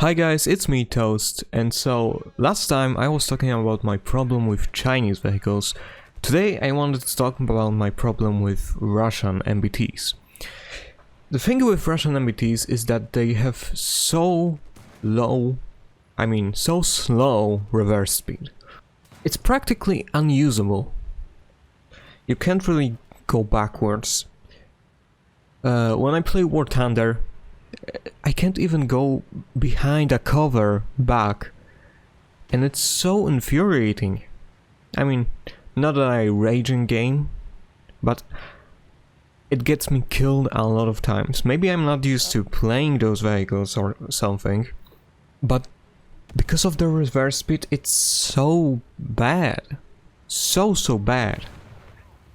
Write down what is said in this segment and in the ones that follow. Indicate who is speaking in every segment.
Speaker 1: Hi guys, it's me Toast, and so last time I was talking about my problem with Chinese vehicles. Today I wanted to talk about my problem with Russian MBTs. The thing with Russian MBTs is that they have so slow reverse speed. It's practically unusable. You can't really go backwards. When I play War Thunder, I can't even go behind a cover back, and it's so infuriating. I mean, not that I rage in game, but it gets me killed a lot of times. Maybe I'm not used to playing those vehicles or something, but because of the reverse speed, it's so bad. So bad.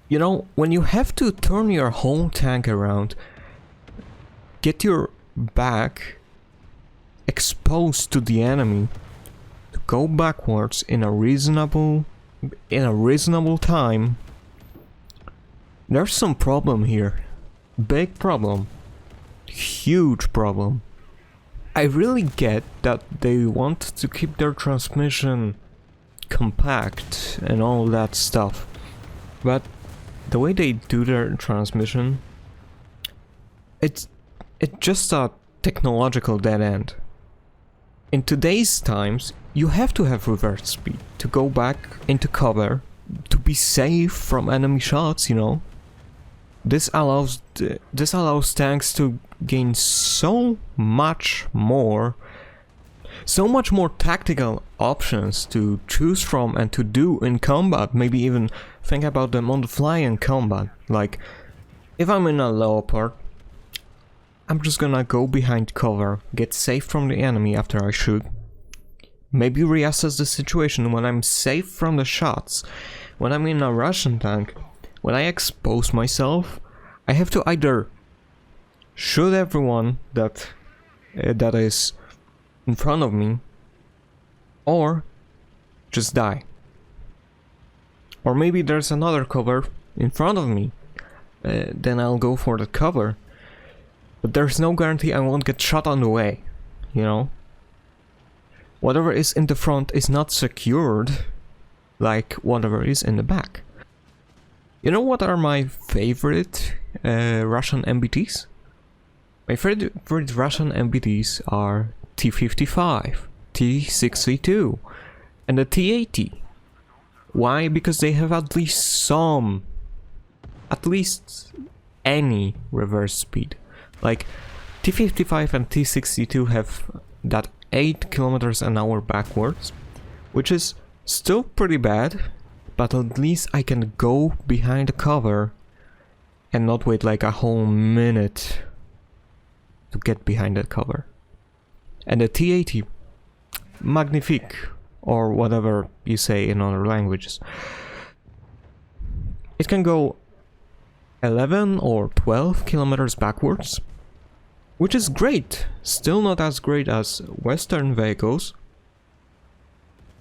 Speaker 1: You know, when you have to turn your whole tank around, get your back exposed to the enemy, to go backwards in a reasonable time, there's some problem here. Big problem. Huge problem. I really get that they want to keep their transmission compact and all that stuff, but the way they do their transmission, it's just a technological dead end. In today's times, you have to have reverse speed to go back into cover, to be safe from enemy shots, you know. This allows tanks to gain so much more tactical options to choose from and to do in combat. Maybe even think about them on the fly in combat. Like, if I'm in a Leopard, I'm just gonna go behind cover, get safe from the enemy after I shoot. Maybe reassess the situation when I'm safe from the shots. When I'm in a Russian tank, when I expose myself, I have to either shoot everyone that is in front of me, or just die. Or maybe there's another cover in front of me, then I'll go for the cover. But there's no guarantee I won't get shot on the way, you know? Whatever is in the front is not secured like whatever is in the back. You know what are my favorite Russian MBTs? My favorite Russian MBTs are T55, T62, and the T80. Why? Because they have at least any reverse speed. Like, T55 and T62 have that 8 kilometers an hour backwards, which is still pretty bad, but at least I can go behind the cover and not wait like a whole minute to get behind that cover. And the T80, magnifique, or whatever you say in other languages. It can go 11 or 12 kilometers backwards, which is great. Still not as great as Western vehicles,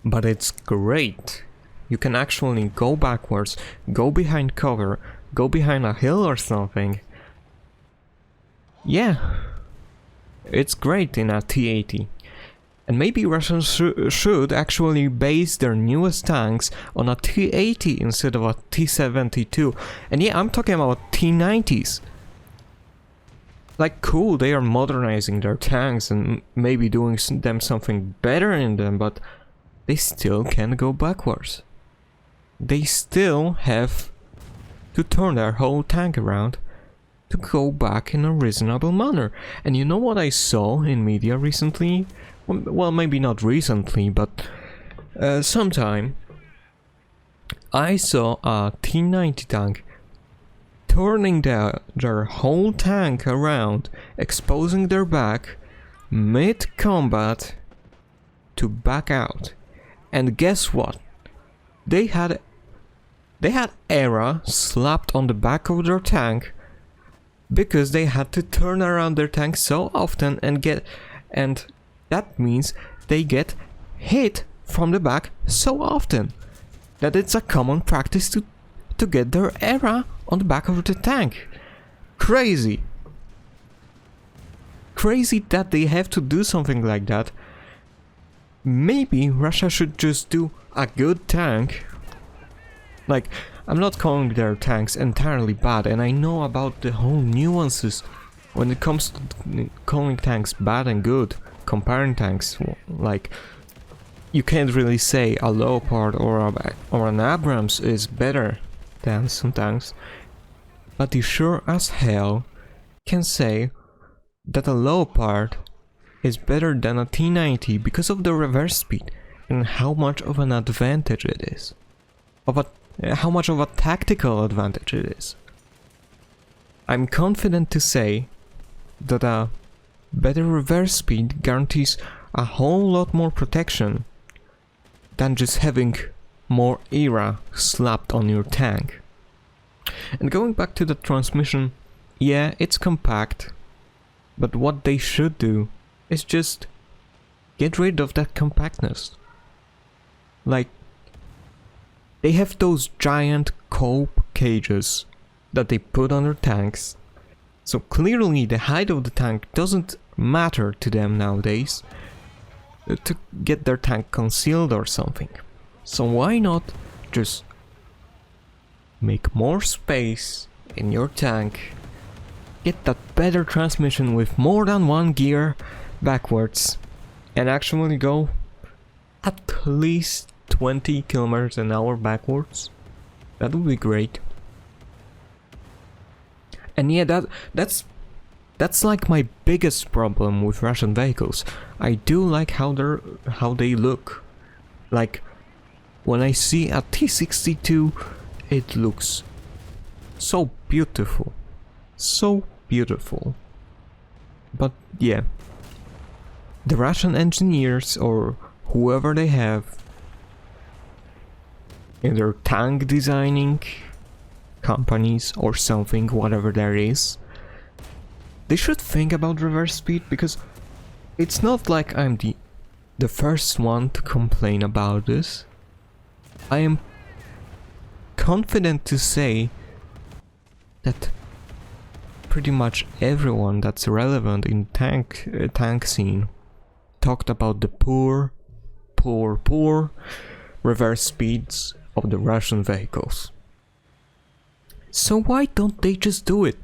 Speaker 1: but it's great. You can actually go backwards, go behind cover, go behind a hill or something. Yeah, it's great in a T80. And maybe Russians should actually base their newest tanks on a T80 instead of a T72. And yeah, I'm talking about T90s. Like, cool, they are modernizing their tanks and maybe doing them something better in them, but they still can't go backwards. They still have to turn their whole tank around to go back in a reasonable manner. And you know what I saw in media recently? Well, maybe not recently, but sometime I saw a T90 tank turning their whole tank around, exposing their back mid-combat to back out. And guess what? They had ERA slapped on the back of their tank because they had to turn around their tank so often and that means they get hit from the back so often that it's a common practice to get their ERA on the back of the tank. Crazy. crazy that they have to do something like that. Maybe Russia should just do a good tank. Like, I'm not calling their tanks entirely bad, and I know about the whole nuances when it comes to calling tanks bad and good, comparing tanks. Like, you can't really say a Leopard or an Abrams is better than some tanks, but you sure as hell can say that a Leopard is better than a T-90 because of the reverse speed and how much of an advantage it is. How much of a tactical advantage it is. I'm confident to say that a better reverse speed guarantees a whole lot more protection than just having more era slapped on your tank. And going back to the transmission, yeah, it's compact, but what they should do is just get rid of that compactness. Like, they have those giant cope cages that they put on their tanks, so clearly the height of the tank doesn't matter to them nowadays to get their tank concealed or something. So why not just make more space in your tank, get that better transmission with more than one gear backwards, and actually go at least 20 kilometers an hour backwards? That would be great. And yeah, that's like my biggest problem with Russian vehicles. I do like how they look. Like, when I see a T-62, it looks so beautiful. So beautiful. But yeah, the Russian engineers, or whoever they have in their tank designing companies or something, whatever there is, they should think about reverse speed, because it's not like I'm the first one to complain about this. I am confident to say that pretty much everyone that's relevant in tank scene talked about the poor reverse speeds of the Russian vehicles. So why don't they just do it?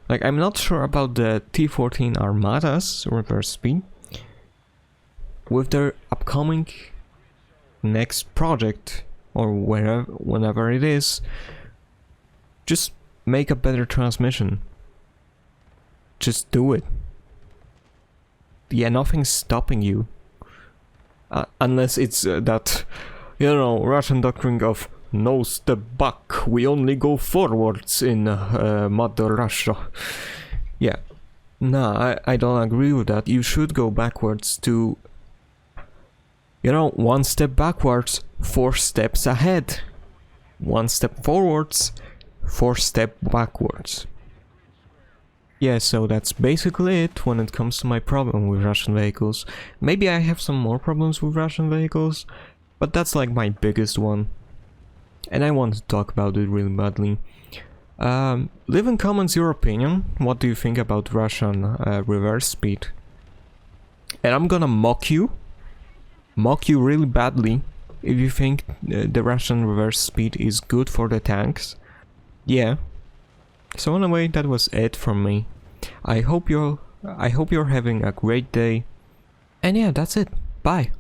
Speaker 1: Like, I'm not sure about the T-14 Armada's reverse speed. With their upcoming next project, or whenever it is, just make a better transmission. Just do it. Yeah, nothing's stopping you. Unless it's that, Russian doctrine of no step back, we only go forwards in Mother Russia. Yeah, nah, I don't agree with that. You should go backwards to, one step backwards, 4 steps ahead. 1 step forwards, 4 steps backwards. Yeah, so that's basically it when it comes to my problem with Russian vehicles. Maybe I have some more problems with Russian vehicles, but that's like my biggest one. And I want to talk about it really badly. Leave in comments your opinion. What do you think about Russian reverse speed? And I'm gonna mock you really badly if you think the Russian reverse speed is good for the tanks. Yeah. So anyway, that was it from me. I hope you're having a great day. And yeah, that's it. Bye.